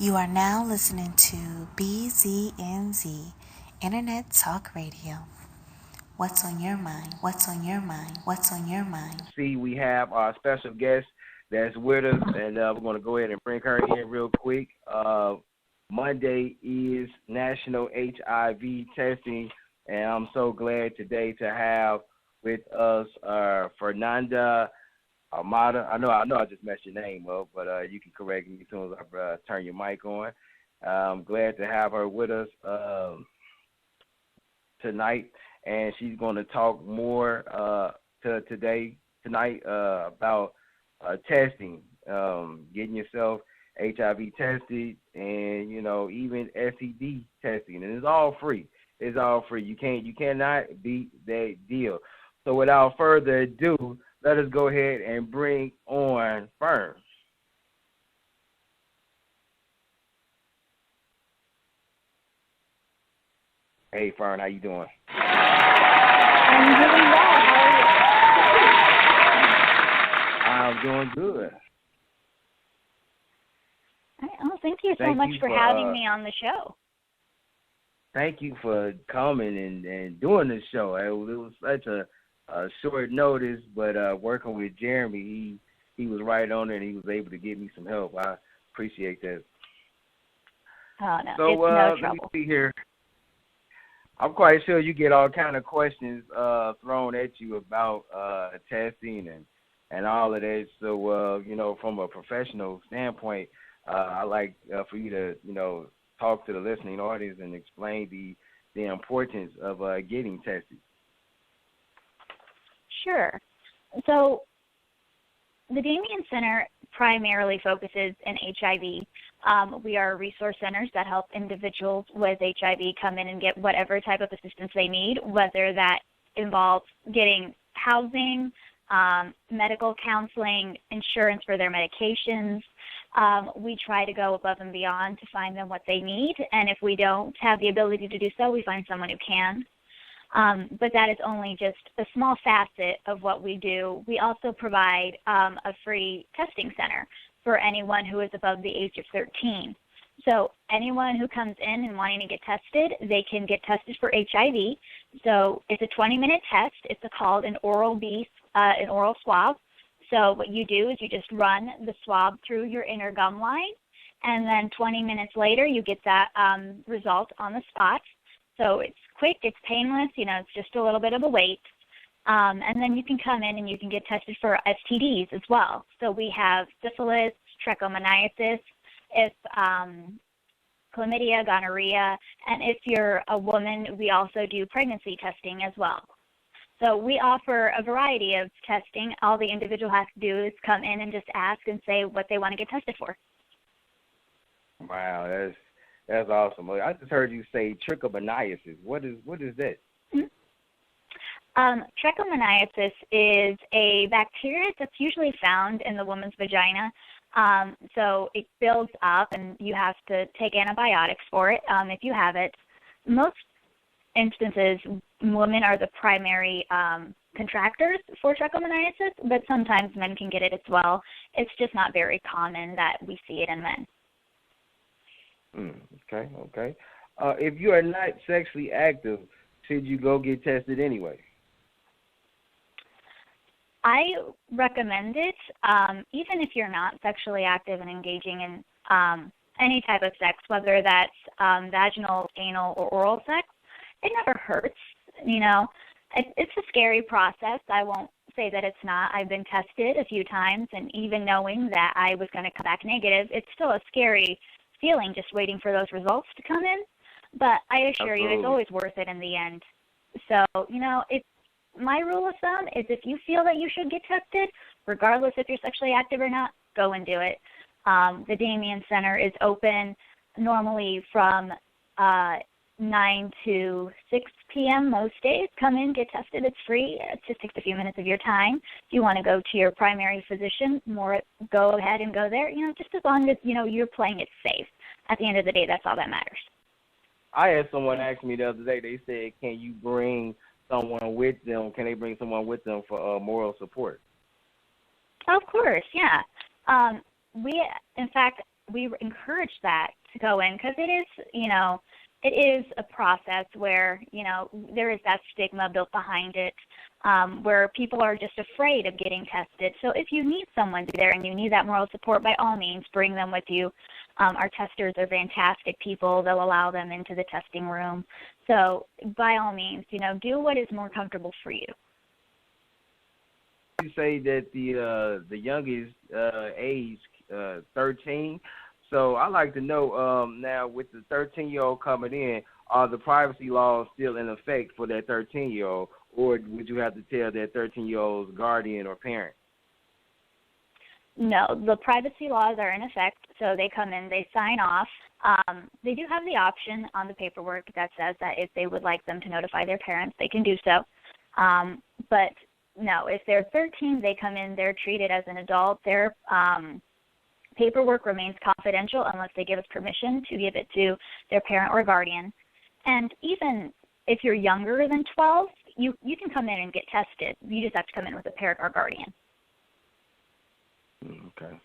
You are now listening to BZNZ Internet Talk Radio. What's on your mind? What's on your mind? What's on your mind? See, we have our special guest that's with us, and we're going to go ahead and bring her in real quick. Monday is National HIV Testing, and I'm so glad today to have with us Fernanda Armada. I know I just messed your name up, but you can correct me as soon as I turn your mic on. I'm glad to have her with us tonight, and she's going to talk more tonight about testing, getting yourself HIV tested, and even STD testing, and it's all free. It's all free. You cannot beat that deal. So without further ado, let us go ahead and bring on Fern. Hey, Fern, how you doing? I'm doing well. How I'm doing good. are you? Oh, thank you so much for having me on the show. Thank you for coming and doing this show. It was such a short notice, but working with Jeremy, he was right on it, and he was able to give me some help. I appreciate that. Oh, no, so, it's no trouble. Let me see here. I'm quite sure you get all kind of questions thrown at you about testing and all of that. So, from a professional standpoint, I like for you to, talk to the listening audience and explain the importance of getting tested. Sure. So the Damien Center primarily focuses in HIV. We are resource centers that help individuals with HIV come in and get whatever type of assistance they need, whether that involves getting housing, medical counseling, insurance for their medications. We try to go above and beyond to find them what they need, and if we don't have the ability to do so, we find someone who can. But that is only just a small facet of what we do. We also provide a free testing center for anyone who is above the age of 13. So anyone who comes in and wanting to get tested, they can get tested for HIV. So it's a 20-minute test. It's called an oral swab. So what you do is you just run the swab through your inner gum line, and then 20 minutes later you get that result on the spot. So it's quick, it's painless, it's just a little bit of a wait. And then you can come in and you can get tested for STDs as well. So we have syphilis, trichomoniasis, chlamydia, gonorrhea, and if you're a woman, we also do pregnancy testing as well. So we offer a variety of testing. All the individual has to do is come in and just ask and say what they want to get tested for. Wow, that's awesome. I just heard you say trichomoniasis. What is that? Trichomoniasis is a bacteria that's usually found in the woman's vagina. So it builds up, and you have to take antibiotics for it if you have it. Most instances, women are the primary contractors for trichomoniasis, but sometimes men can get it as well. It's just not very common that we see it in men. Okay. If you are not sexually active, should you go get tested anyway? I recommend it, even if you're not sexually active and engaging in any type of sex, whether that's vaginal, anal, or oral sex. It never hurts, It's a scary process. I won't say that it's not. I've been tested a few times, and even knowing that I was going to come back negative, it's still a scary feeling just waiting for those results to come in. But I assure you, it's always worth it in the end. So, my rule of thumb is if you feel that you should get tested, regardless if you're sexually active or not, go and do it. The Damien Center is open normally from 9 to 6 p.m. most days. Come in, get tested. It's free. It just takes a few minutes of your time. If you want to go to your primary physician, go ahead and go there. Just as long as, you're playing it safe. At the end of the day, that's all that matters. I had someone ask me the other day, they said, can you bring someone with them? Can they bring someone with them for moral support? Of course, yeah. In fact, we encourage that to go in because it is, it is a process where, there is that stigma built behind it, where people are just afraid of getting tested. So if you need someone to be there and you need that moral support, by all means, bring them with you. Our testers are fantastic people. They'll allow them into the testing room. So by all means, do what is more comfortable for you. You say that the youngest age 13. So I'd like to know now with the 13-year-old coming in, are the privacy laws still in effect for that 13-year-old, or would you have to tell that 13-year-old's guardian or parent? No, the privacy laws are in effect, so they come in, they sign off. They do have the option on the paperwork that says that if they would like them to notify their parents, they can do so. But no, if they're 13, they come in, they're treated as an adult. Their paperwork remains confidential unless they give us permission to give it to their parent or guardian. And even if you're younger than 12, you can come in and get tested. You just have to come in with a parent or guardian. Okay.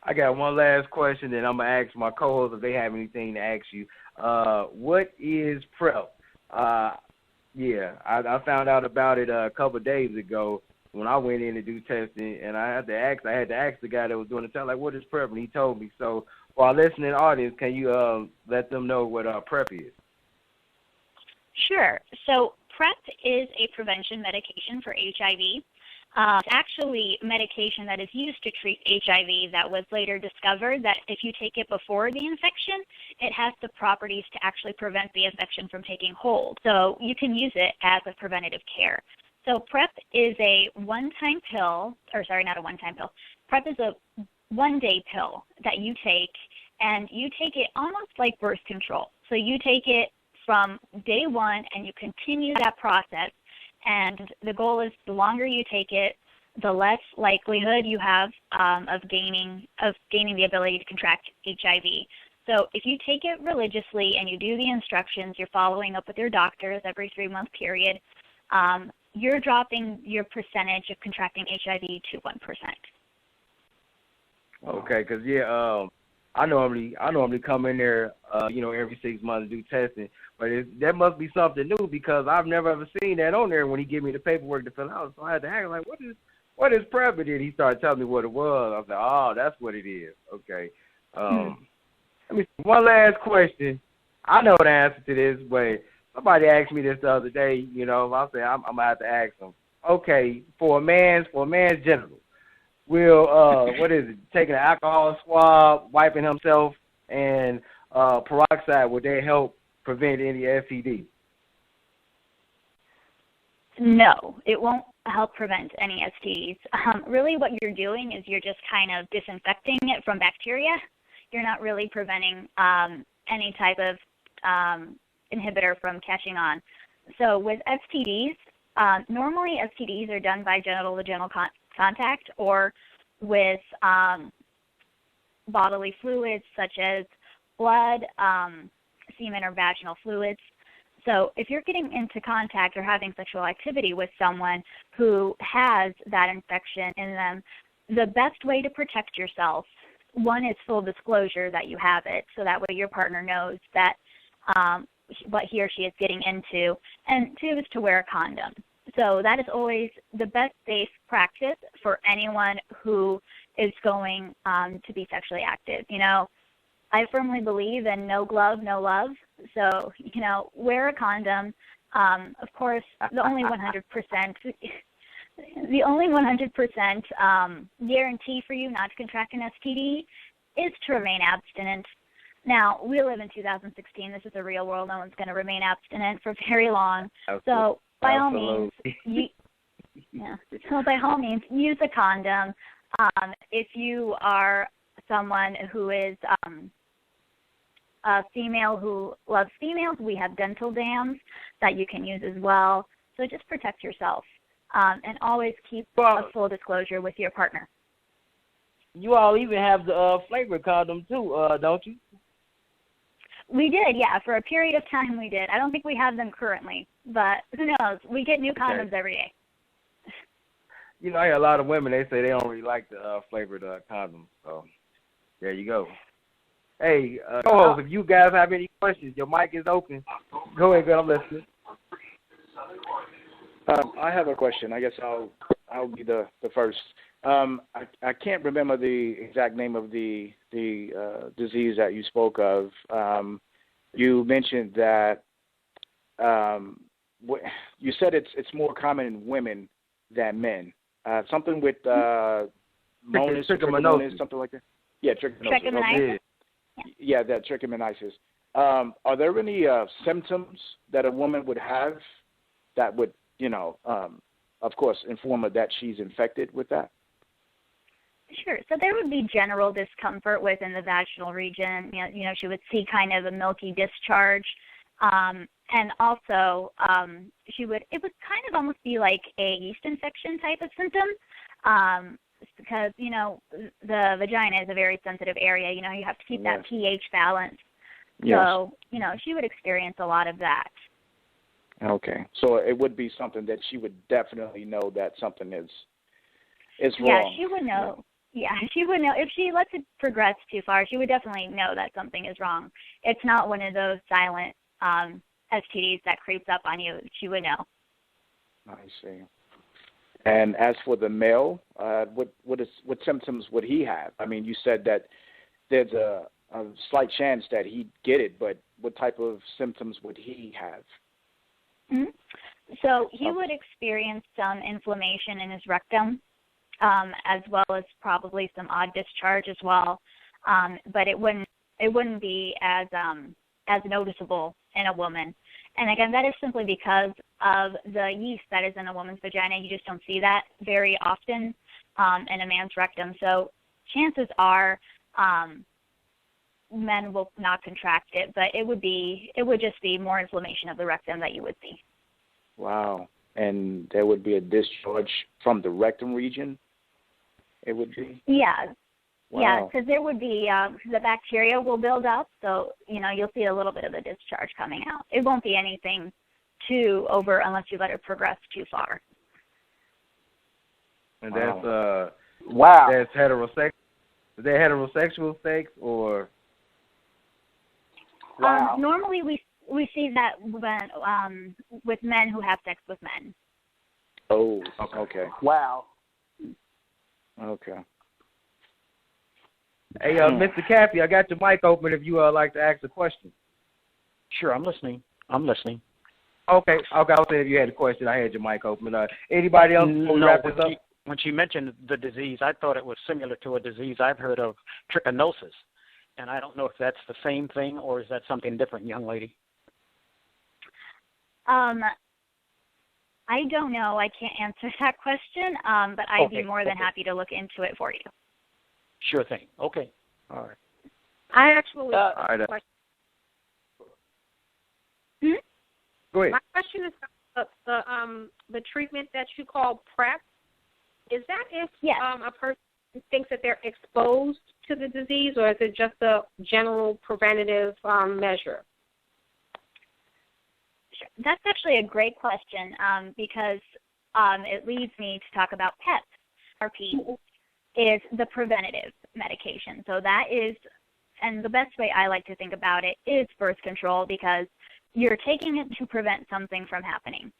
I got one last question, and I'm going to ask my co-hosts if they have anything to ask you. What is PrEP? I found out about it a couple of days ago when I went in to do testing, and I had to ask the guy that was doing the test, like, what is PrEP? And he told me. So for our listening audience, can you let them know what PrEP is? Sure. So PrEP is a prevention medication for HIV. It's actually medication that is used to treat HIV that was later discovered that if you take it before the infection, it has the properties to actually prevent the infection from taking hold. So you can use it as a preventative care. So PrEP is a one-time pill, or sorry, not a one-time pill. PrEP is a one-day pill that you take, and you take it almost like birth control. So you take it from day one, and you continue that process. And the goal is the longer you take it, the less likelihood you have of gaining the ability to contract HIV. So if you take it religiously and you do the instructions, you're following up with your doctors every 3-month period, you're dropping your percentage of contracting HIV to 1%. Okay, because I normally come in there, every 6 months to do testing, but that must be something new because I've never ever seen that on there when he gave me the paperwork to fill out. So I had to ask, like, what is PrEP? And then he started telling me what it was. I was like, oh, that's what it is. Okay. Let me see. One last question. I know the answer to this, but somebody asked me this the other day. I said I'm gonna have to ask them. Okay, for a man's genitals, will what is it? Taking an alcohol swab, wiping himself, and peroxide, would they help prevent any STD? No, it won't help prevent any STDs. Really what you're doing is you're just kind of disinfecting it from bacteria. You're not really preventing any type of inhibitor from catching on. So with STDs, normally STDs are done by genital-to-genital contact or with bodily fluids such as blood, semen, or vaginal fluids. So if you're getting into contact or having sexual activity with someone who has that infection in them, the best way to protect yourself, one is full disclosure that you have it, so that way your partner knows that what he or she is getting into, and 2 is to wear a condom. So that is always the best safe practice for anyone who is going to be sexually active. I firmly believe in no glove, no love. So, wear a condom. Of course, the only 100% guarantee for you not to contract an STD is to remain abstinent. Now, we live in 2016. This is the real world. No one's going to remain abstinent for very long. So, by all means, use a condom. If you are someone who is a female who loves females, we have dental dams that you can use as well. So just protect yourself and always keep a full disclosure with your partner. You all even have the flavored condom too, don't you? We did, yeah. For a period of time we did. I don't think we have them currently, but who knows? We get new condoms every day. I hear a lot of women, they say they don't really like the flavored condoms. So there you go. Hey, co-host, if you guys have any questions, your mic is open. Go ahead, girl. I'm listening. I have a question. I guess I'll be the first. I can't remember the exact name of the disease that you spoke of. You mentioned that you said it's more common in women than men. Something with trichomoniasis, something like that. Yeah, trichomoniasis. Yeah, that trichomoniasis. Are there any symptoms that a woman would have that would, of course, inform her that she's infected with that? Sure. So there would be general discomfort within the vaginal region. She would see kind of a milky discharge. And also, it would kind of almost be like a yeast infection type of symptom, because, the vagina is a very sensitive area. You have to keep that pH balance. Yes. So, she would experience a lot of that. Okay. So it would be something that she would definitely know that something is wrong. Yeah, she would know. Yeah, she would know. If she lets it progress too far, she would definitely know that something is wrong. It's not one of those silent STDs that creeps up on you. She would know. I see. And as for the male, what symptoms would he have? I mean, you said that there's a slight chance that he'd get it, but what type of symptoms would he have? Mm-hmm. So he would experience some inflammation in his rectum, as well as probably some odd discharge as well. But it wouldn't be as noticeable in a woman. And again, that is simply because of the yeast that is in a woman's vagina. You just don't see that very often in a man's rectum. So chances are men will not contract it, but it would just be more inflammation of the rectum that you would see. Wow. And there would be a discharge from the rectum region? It would be? Yeah. Wow. Yeah, because there would be, the bacteria will build up, so, you'll see a little bit of the discharge coming out. It won't be anything too over unless you let it progress too far. And that's, wow. That's heterosexual. Is that heterosexual sex or? Wow. Normally we see that when, with men who have sex with men. Oh, okay. Wow. Okay. Hey, Mr. Caffey, I got your mic open if you like to ask a question. Sure, I'm listening. Okay. I'll say if you had a question, I had your mic open. Anybody else before we wrap this up? When she mentioned the disease, I thought it was similar to a disease I've heard of, trichinosis. And I don't know if that's the same thing or is that something different, young lady? I don't know. I can't answer that question, but I'd be more than happy to look into it for you. Sure thing. Okay. All right. I actually All right. Go ahead. My question is about the treatment that you call PrEP. Is that if a person thinks that they're exposed to the disease, or is it just a general preventative measure? Sure. That's actually a great question because it leads me to talk about PEP. RP is the preventative medication. So that is, and the best way I like to think about it is birth control, because you're taking it to prevent something from happening.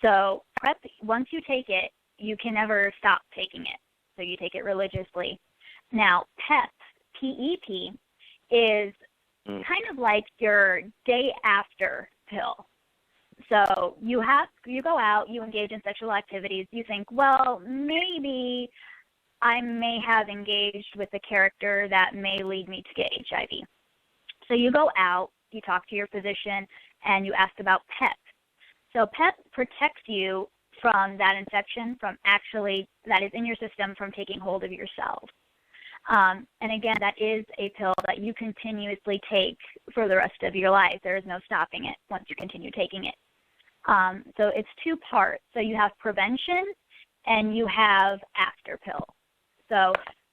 So PrEP, once you take it, you can never stop taking it. So you take it religiously. Now, PEP, P-E-P, is kind of like your day after pill. So you go out, you engage in sexual activities, you think, well, maybe I may have engaged with a character that may lead me to get HIV. So you go out, you talk to your physician, and you ask about PEP. So PEP protects you from that infection, from actually, that is in your system, from taking hold of your cells. And again, that is a pill that you continuously take for the rest of your life. There is no stopping it once you continue taking it. So it's two parts. So you have prevention and you have after pill. So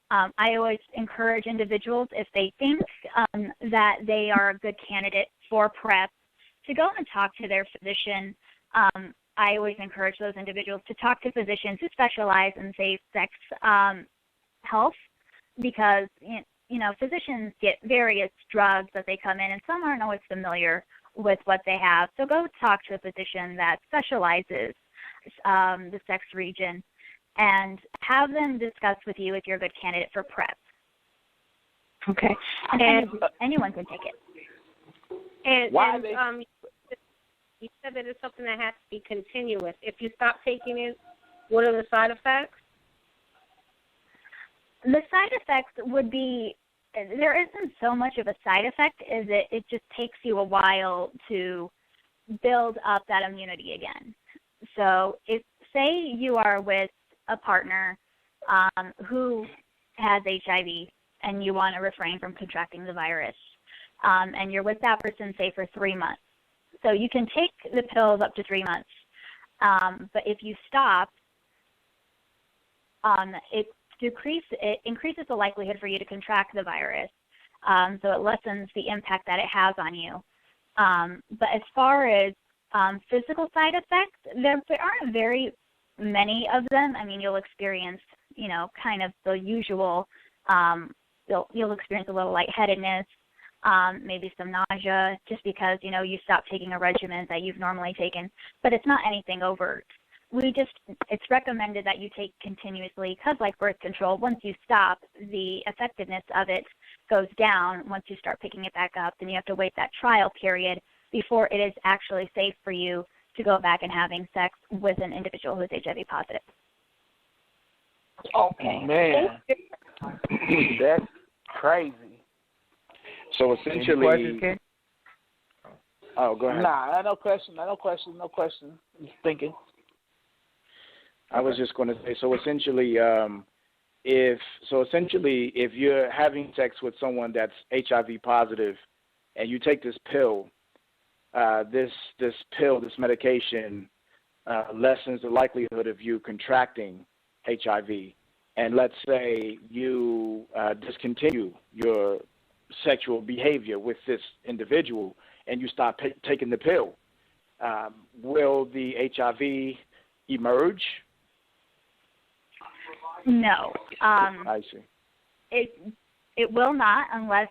I always encourage individuals, if they think that they are a good candidate for PrEP, to go and talk to their physician. I always encourage those individuals to talk to physicians who specialize in safe sex health, because physicians get various drugs that they come in, and some aren't always familiar with what they have. So go talk to a physician that specializes the sex region and have them discuss with you if you're a good candidate for PrEP. Okay. And anyone can take it. You said that it's something that has to be continuous. If you stop taking it, what are the side effects? The side effects would be, there isn't so much of a side effect as it just takes you a while to build up that immunity again. So if, say you are with a partner who has HIV and you want to refrain from contracting the virus, and you're with that person, say, for 3 months. So you can take the pills up to 3 months, but if you stop, it increases the likelihood for you to contract the virus. So it lessens the impact that it has on you. But as far as physical side effects, there aren't very many of them. I mean, you'll experience, kind of the usual. You'll experience a little lightheadedness, maybe some nausea, just because, you stop taking a regimen that you've normally taken. But it's not anything overt. It's recommended that you take continuously because, like birth control, once you stop, the effectiveness of it goes down. Once you start picking it back up, then you have to wait that trial period before it is actually safe for you to go back and having sex with an individual who is HIV positive. Okay. Man, that's crazy. So essentially, oh, go ahead. Nah, no question. Just thinking. I was just going to say, so essentially, if you're having sex with someone that's HIV positive, and you take this pill, this medication lessens the likelihood of you contracting HIV. And let's say you discontinue your sexual behavior with this individual, and you stop taking the pill. Will the HIV emerge? No. I see. It will not unless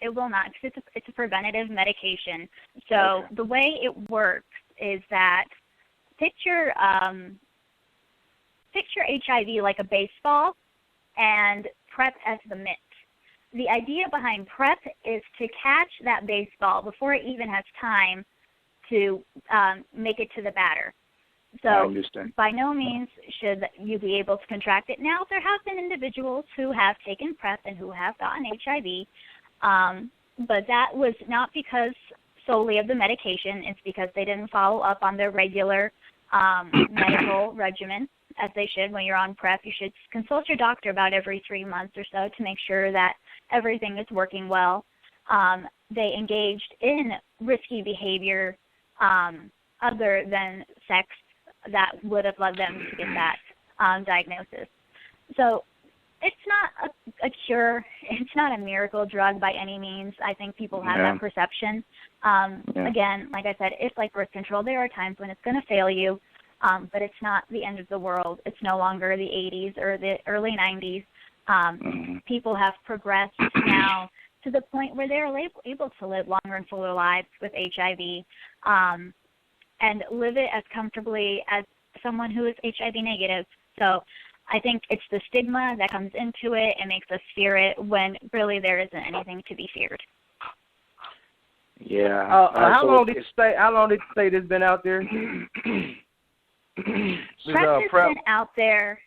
it will not, because it's a preventative medication. So okay. The way it works is that picture HIV like a baseball and PrEP as the mitt. The idea behind PrEP is to catch that baseball before it even has time to make it to the batter. So by no means should you be able to contract it. Now, there have been individuals who have taken PrEP and who have gotten HIV, but that was not because solely of the medication. It's because they didn't follow up on their regular medical regimen as they should. When you're on PrEP, you should consult your doctor about every 3 months or so to make sure that everything is working well. They engaged in risky behavior other than sex that would have led them to get that diagnosis. So it's not a cure. It's not a miracle drug by any means. I think people have that perception. Again, like I said, it's like birth control. There are times when it's going to fail you, but it's not the end of the world. It's no longer the 80s or the early 90s. People have progressed now to the point where they're able to live longer and fuller lives with HIV and live it as comfortably as someone who is HIV negative. So I think it's the stigma that comes into it and makes us fear it when really there isn't anything to be feared. Yeah. How long did you say this been out there? PrEP has been out there.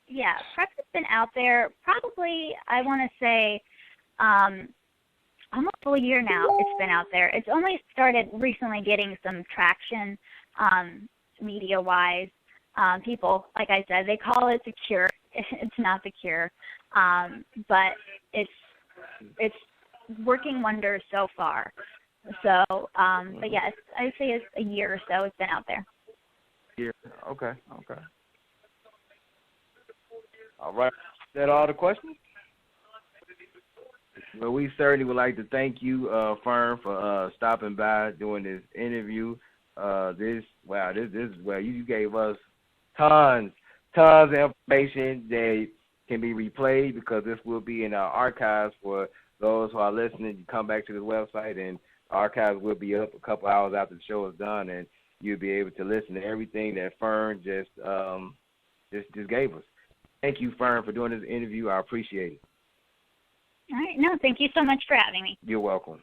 Yeah, PrEP has been out there probably, I want to say, almost a year now it's been out there. It's only started recently getting some traction media-wise. People, like I said, they call it the cure. It's not the cure, but it's working wonders so far. So, but yes, I would say it's a year or so it's been out there. Yeah. Okay. All right. Is that all the questions? Well, we certainly would like to thank you, Fern, for stopping by doing this interview. You gave us tons of information that can be replayed because this will be in our archives for those who are listening. You come back to this website, and archives will be up a couple hours after the show is done, and you'll be able to listen to everything that Fern just gave us. Thank you, Fern, for doing this interview. I appreciate it. All right. No, thank you so much for having me. You're welcome.